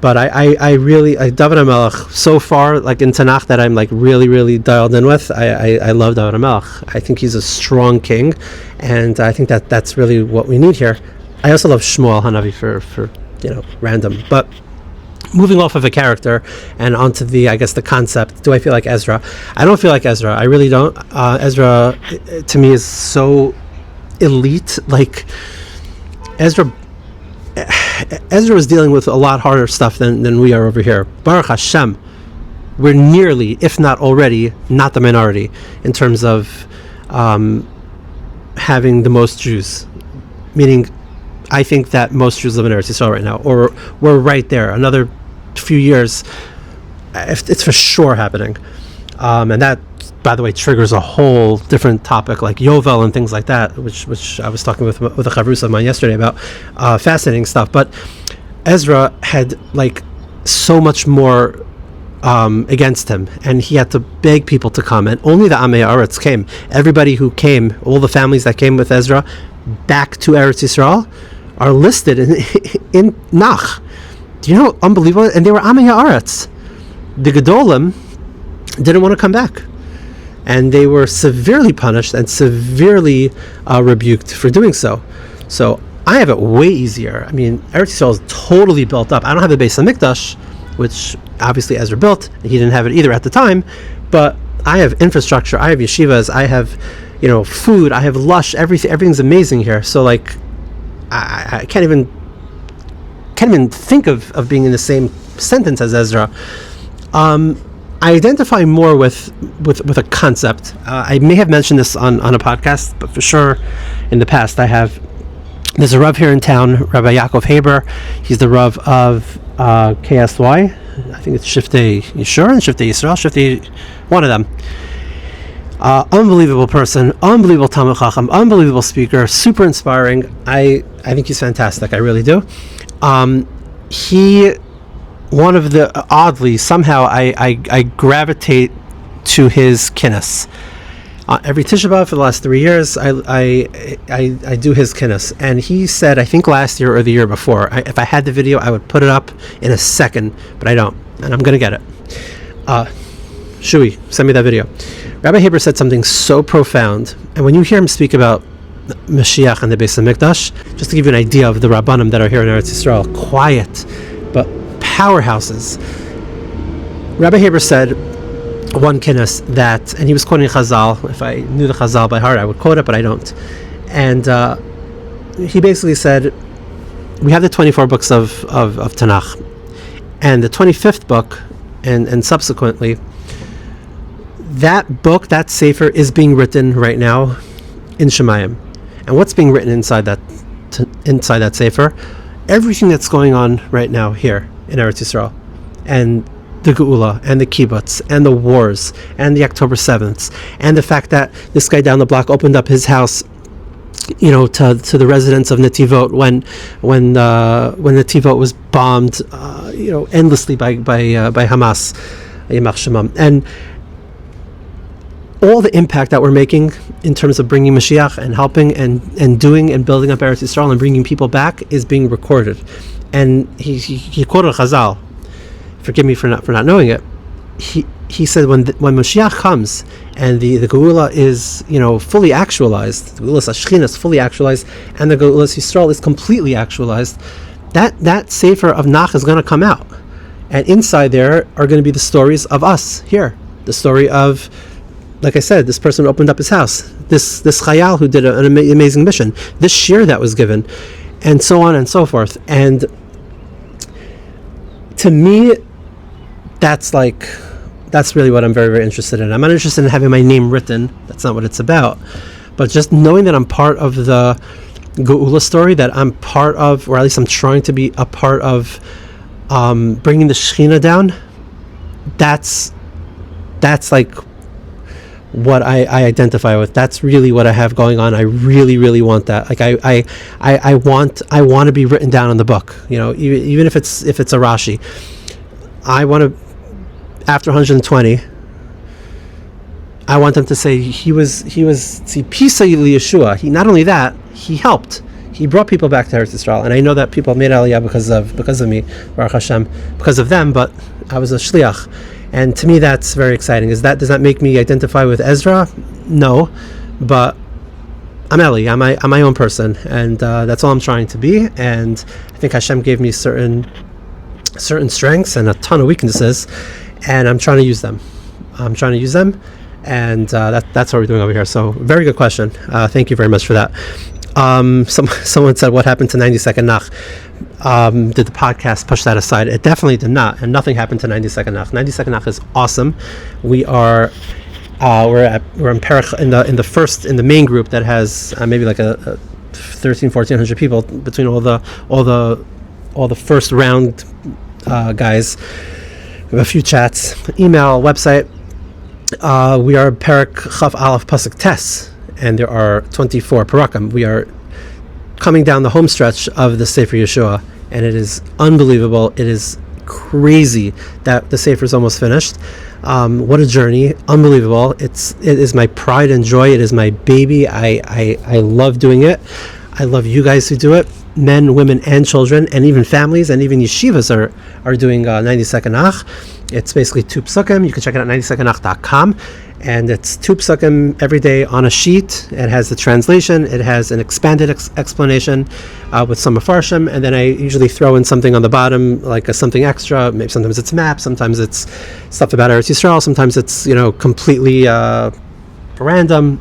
A: But I really David HaMelech so far, in Tanakh, that I'm really, really dialed in with. I love David HaMelech. I think he's a strong king, and I think that's really what we need here. I also love Shmuel Hanavi for random. But moving off of a character and onto the concept, do I feel like Ezra? I don't feel like Ezra. I really don't. Ezra, to me, is so elite. Ezra was dealing with a lot harder stuff than we are over here. Baruch Hashem, we're nearly, if not already, not the minority in terms of having the most Jews. Meaning, I think that most Jews live in Eretz Yisrael right now, or we're right there. Another few years, it's for sure happening. And that, by the way, triggers a whole different topic like Yovel and things like that, which I was talking with a chavrus of mine yesterday about, fascinating stuff. But Ezra had so much more against him, and he had to beg people to come, and only the Am Yisrael came. Everybody who came, all the families that came with Ezra back to Eretz Yisrael, are listed in Nach. Do you know how unbelievable? And they were Am Yisrael. The Gedolim didn't want to come back, and they were severely punished and severely rebuked for doing so. So I have it way easier. Eretz Yisrael is totally built up. I don't have the Beis HaMikdash, which obviously Ezra built. He didn't have it either at the time, but I have infrastructure. I have yeshivas. I have food. I have lush. Everything's amazing here. So I can't even think of being in the same sentence as Ezra. I identify more with a concept. I may have mentioned this on a podcast, but for sure in the past there's a Rav here in town, Rabbi Yaakov Haber. He's the Rav of KSY. I think it's Shiftei Yeshur and Shiftei Yisrael, one of them. Unbelievable person, unbelievable Talmid Chacham, unbelievable speaker, super inspiring. I think he's fantastic. I really do. Oddly, somehow I gravitate to his kinnis. Every Tisha B'Av for the last 3 years, I do his kinnis. And he said, I think last year or the year before, if I had the video, I would put it up in a second, but I don't. And I'm going to get it. Shui, send me that video. Rabbi Haber said something so profound. And when you hear him speak about Mashiach and the Beis HaMikdash, just to give you an idea of the Rabbanim that are here in Eretz Yisrael, quiet, but powerhouses. Rabbi Haber said, one kinnis that, and he was quoting Chazal. If I knew the Chazal by heart, I would quote it, but I don't. And he basically said, we have the 24 books of Tanakh, and the 25th book, and subsequently, that book, that Sefer, is being written right now in Shemayim. And what's being written inside that Sefer? Everything that's going on right now here in Eretz Yisrael, and the Geula, and the kibbutz, and the wars, and the October 7th, and the fact that this guy down the block opened up his house, to the residents of Netivot when Netivot was bombed, endlessly by Hamas, Yamach Shemam, and all the impact that we're making in terms of bringing Mashiach and helping and doing and building up Eretz Yisrael and bringing people back is being recorded. And he quoted Chazal. Forgive me for not knowing it. He said when Mashiach comes and the Geula is fully actualized, the Geula Hashchina is fully actualized, and the Geula Yisroel is completely actualized, that Sefer of Nach is going to come out, and inside there are going to be the stories of us here, the story of, like I said, this person opened up his house, this Chayal who did an amazing mission, this shir that was given, and so on and so forth. And to me, that's really what I'm very, very interested in. I'm not interested in having my name written. That's not what it's about. But just knowing that I'm part of the Geula story, that I'm part of, or at least I'm trying to be a part of, bringing the Shekhinah down, that's like what I identify with. That's really what I have going on. I really, really want that. Like I want to be written down in the book. Even if it's a Rashi, I want to. After 120, I want them to say he was Pisa Yeshua. He, not only that, he helped. He brought people back to Eretz Yisrael, and I know that people made Aliyah because of me, Baruch Hashem, because of them. But I was a shliach, and to me that's very exciting. Does that make me identify with Ezra? No, but I'm Eli. I'm my own person, and that's all I'm trying to be. And I think Hashem gave me certain strengths and a ton of weaknesses, and I'm trying to use them. And that's what we're doing over here. So, very good question. Thank you very much for that. Someone said, what happened to Second Nach? Did the podcast push that aside? It definitely did not, and nothing happened to Second Nach. Second Nach is awesome. We are we're in Perich in the main group that has maybe like a 1,400 people between all the first round guys. We have a few chats, email, website. We are Perek Chav Aleph Pasuk Tes, and there are 24 Parakim. We are coming down the home stretch of the Sefer Yehoshua, and it is unbelievable. It is crazy that the Sefer is almost finished. What a journey! Unbelievable. It is my pride and joy. It is my baby. I love doing it. I love you guys who do it. Men, women, and children, and even families, and even yeshivas are doing 92nd Nach. It's basically 2 psukim. You can check it out at 92ndnach.com, and it's 2 psukim every day on a sheet. It has the translation. It has an expanded explanation with some mafarshim, and then I usually throw in something on the bottom, like something extra. Maybe sometimes it's maps, sometimes it's stuff about Eretz Yisrael, sometimes it's completely random,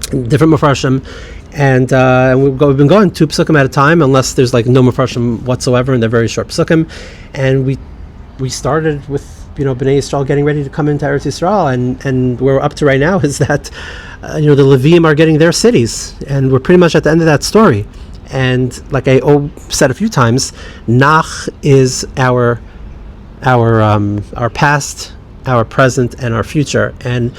A: different mafarshim. And we've been going 2 psukim at a time, unless there's like no mafarshim whatsoever, and they're very short psukim. And we started with Bnei Yisrael getting ready to come into Eretz Yisrael, and where we're up to right now is that the Levim are getting their cities, and we're pretty much at the end of that story. And like I said a few times, Nach is our past, our present, and our future, and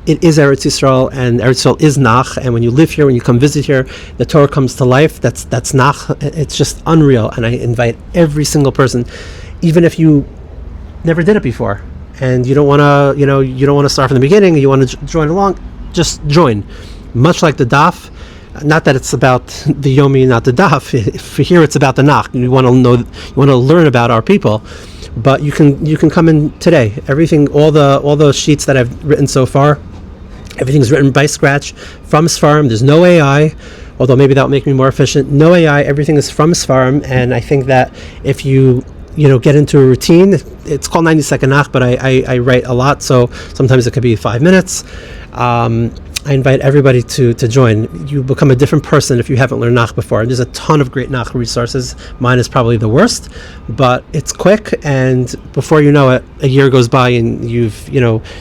A: it is Eretz Yisrael, and Eretz Yisrael is Nach. And when you live here, when you come visit here, the Torah comes to life. That's Nach. It's just unreal. And I invite every single person, even if you never did it before, and you don't want to start from the beginning, you want to join along, just join. Much like the daf, not that it's about the yomi, not the daf. For here, it's about the nach. You want to learn about our people, but you can come in today. Everything, all the sheets that I've written so far, everything's written by scratch from Sfarim. There's no AI, although maybe that will make me more efficient. No AI. Everything is from Sfarim, and I think that if you get into a routine, it's called 90 Second Nach, but I write a lot, so sometimes it could be 5 minutes. I invite everybody to join. You become a different person if you haven't learned Nach before. And there's a ton of great Nach resources. Mine is probably the worst, but it's quick, and before you know it, a year goes by and you've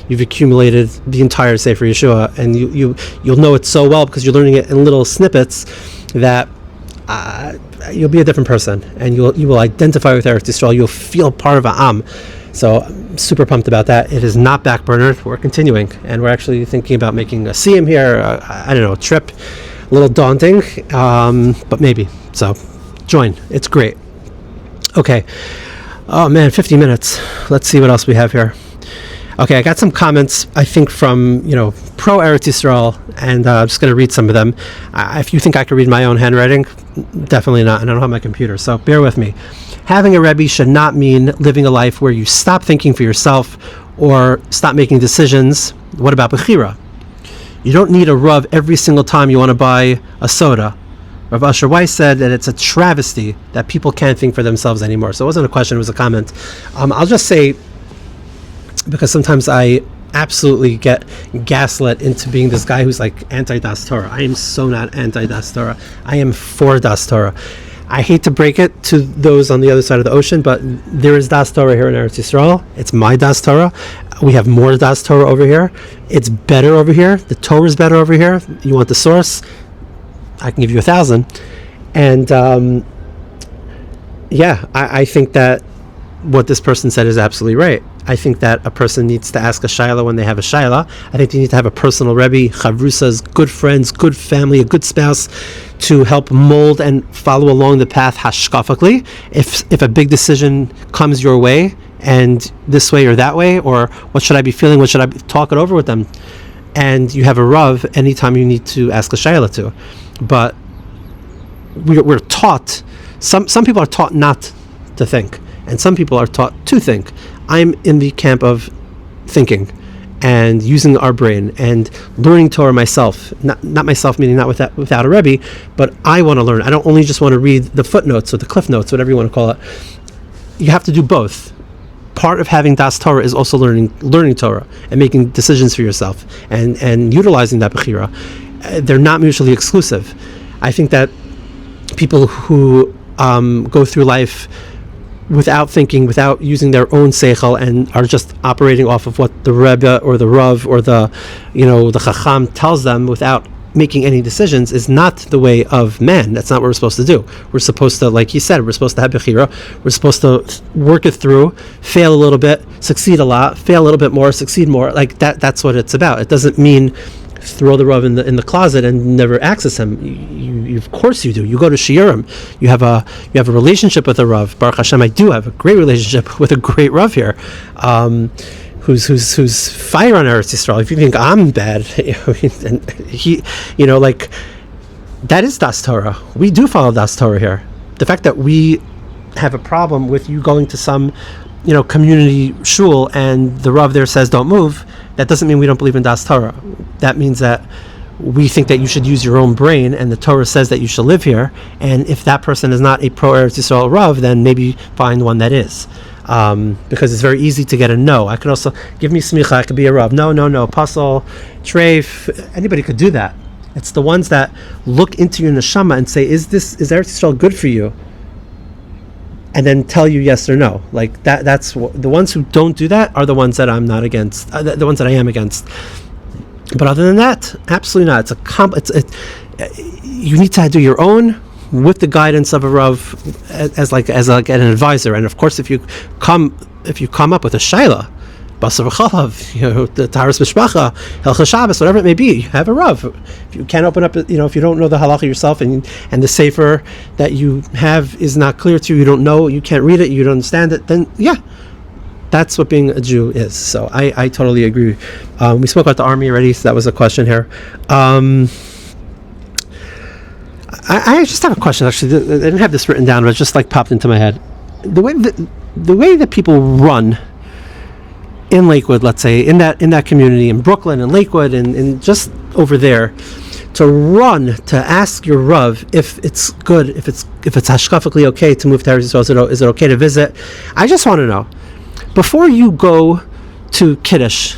A: accumulated the entire Sefer Yehoshua, and you'll know it so well because you're learning it in little snippets that you'll be a different person, and you will identify with Eretz Yisrael. You'll feel part of Am. So I'm super pumped about that. It is not backburnered. We're continuing, and we're actually thinking about making a CM here. I don't know, a trip, a little daunting, but maybe. So join. It's great. Okay. Oh man, 50 minutes. Let's see what else we have here. Okay, I got some comments, I think, from, pro Eretz Yisrael, and I'm just going to read some of them. If you think I could read my own handwriting, definitely not, and I don't have my computer, so bear with me. Having a rebbe should not mean living a life where you stop thinking for yourself or stop making decisions. What about Bechira? You don't need a Rav every single time you want to buy a soda. Rav Asher Weiss said that it's a travesty that people can't think for themselves anymore. So it wasn't a question, it was a comment. I'll just say, because sometimes I absolutely get gaslit into being this guy who's like anti-Das Torah. I am so not anti-Das Torah. I am for Das Torah. I hate to break it to those on the other side of the ocean, but there is Das Torah here in Eretz Yisrael. It's my Das Torah. We have more Das Torah over here. It's better over here. The Torah is better over here. You want the source? I can give you 1,000. And I think that what this person said is absolutely right. I think that a person needs to ask a shayla when they have a shayla. I think they need to have a personal rebbe, chavrusas, good friends, good family, a good spouse to help mold and follow along the path hashkafically. If a big decision comes your way, and this way or that way, or what should I be feeling, what should I be, talk it over with them. And you have a rav anytime you need to ask a shayla to. But we're taught, some people are taught not to think, and some people are taught to think. I'm in the camp of thinking and using our brain and learning Torah myself. Not myself, meaning not without a rebbe, but I want to learn. I don't only just want to read the footnotes or the cliff notes, whatever you want to call it. You have to do both. Part of having Das Torah is also learning Torah and making decisions for yourself and utilizing that bechira. They're not mutually exclusive. I think that people who go through life without thinking, without using their own seichel, and are just operating off of what the Rebbe or the Rav or the Chacham tells them without making any decisions, is not the way of man. That's not what we're supposed to do. We're supposed to, like he said, we're supposed to have bechira. We're supposed to work it through, fail a little bit, succeed a lot, fail a little bit more, succeed more. Like that. That's what it's about. It doesn't mean throw the Rav in the closet and never access him. You of course you do. You go to Shiurim. You have a relationship with a Rav. Baruch Hashem, I do have a great relationship with a great Rav here, who's fire on Eretz Yisrael. If you think I'm bad, and he, like that is Das Torah. We do follow Das Torah here. The fact that we have a problem with you going to some community shul and the Rav there says don't move, that doesn't mean we don't believe in Das Torah. That means that we think that you should use your own brain, and the Torah says that you should live here. And if that person is not a pro Eretz Yisrael Rav, then maybe find one that is. Because it's very easy to get a no. I could also give me smicha, I could be a Rav. No, pasal, treif, anybody could do that. It's the ones that look into your neshama and say, is Eretz Yisrael good for you? And then tell you yes or no. Like that's the ones who don't do that are the ones that I'm not against. The ones that I am against. But other than that, absolutely not. You need to do your own with the guidance of a Rav as an advisor. And of course, if you come up with a shaila, basar v'chalav, the taharas mishpacha, hilchos Shabbos, whatever it may be, you have a Rav. If you can't open up, if you don't know the halacha yourself, and the sefer that you have is not clear to you, you don't know, you can't read it, you don't understand it, then That's what being a Jew is. So I totally agree. We spoke about the army already, so that was a question here. I just have a question, actually. I didn't have this written down, but it just like popped into my head. The way that people run in Lakewood, let's say, in that community, in Brooklyn and Lakewood and just over there, to run to ask your Rav if it's good, if it's hashkafically okay to move to Eretz Yisrael, is it okay to visit? I just want to know, before you go to Kiddush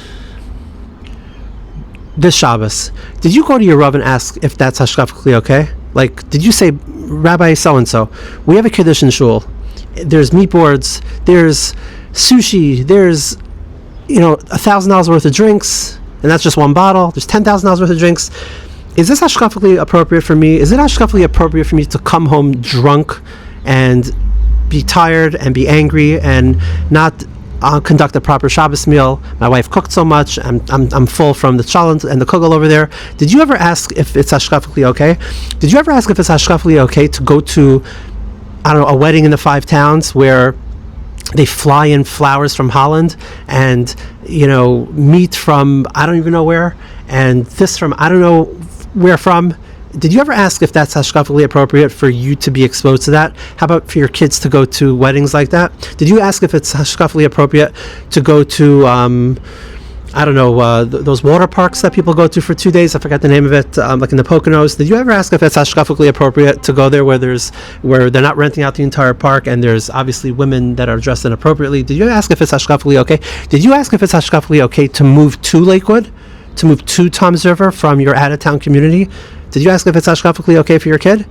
A: this Shabbos, did you go to your Rav and ask if that's hashkafically okay? Like, did you say, Rabbi so-and-so, we have a Kiddush in Shul, there's meat boards, there's sushi, there's $1,000 worth of drinks, and that's just one bottle, there's $10,000 worth of drinks. Is this hashkafically appropriate for me? Is it hashkafically appropriate for me to come home drunk and be tired and be angry and not conduct a proper Shabbos meal? My wife cooked so much. I'm full from the chalent and the kugel over there. Did you ever ask if it's hashkafically okay? Did you ever ask if it's hashkafically okay to go to, I don't know, a wedding in the Five Towns where they fly in flowers from Holland and meat from I don't even know where, and this from I don't know where from? Did you ever ask if that's hashkafically appropriate for you to be exposed to that? How about for your kids to go to weddings like that? Did you ask if it's hashkafically appropriate to go to those water parks that people go to for 2 days? I forgot the name of it, like in the Poconos. Did you ever ask if it's hashkafically appropriate to go there where they're not renting out the entire park and there's obviously women that are dressed inappropriately? Did you ask if it's hashkafically okay? Did you ask if it's hashkafically okay to move to Lakewood, to move to Tom's River from your out-of-town community? Did you ask if it's hashkafically okay for your kid,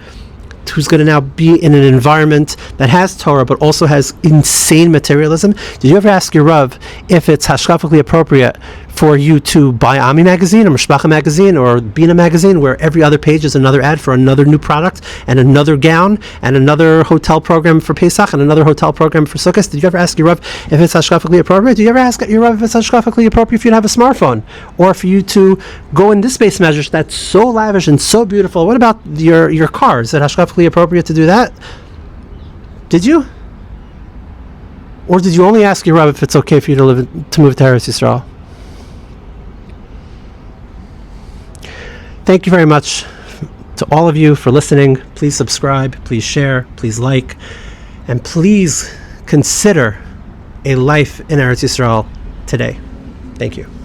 A: who's going to now be in an environment that has Torah but also has insane materialism? Did you ever ask your Rav if it's hashkafically appropriate for you to buy Ami magazine or Mishpacha magazine or Bina magazine, where every other page is another ad for another new product and another gown and another hotel program for Pesach and another hotel program for Sukkot? Did you ever ask your Rav if it's hashkafically appropriate? Did you ever ask your Rav if it's hashkafically appropriate for you to have a smartphone or for you to go in this space measures that's so lavish and so beautiful? What about your car? Is it hashkafically appropriate to do that? Did you? Or did you only ask your Rav if it's okay for you to move to Eretz Yisrael? Thank you very much to all of you for listening. Please subscribe, please share, please like, and please consider a life in Eretz Yisrael today. Thank you.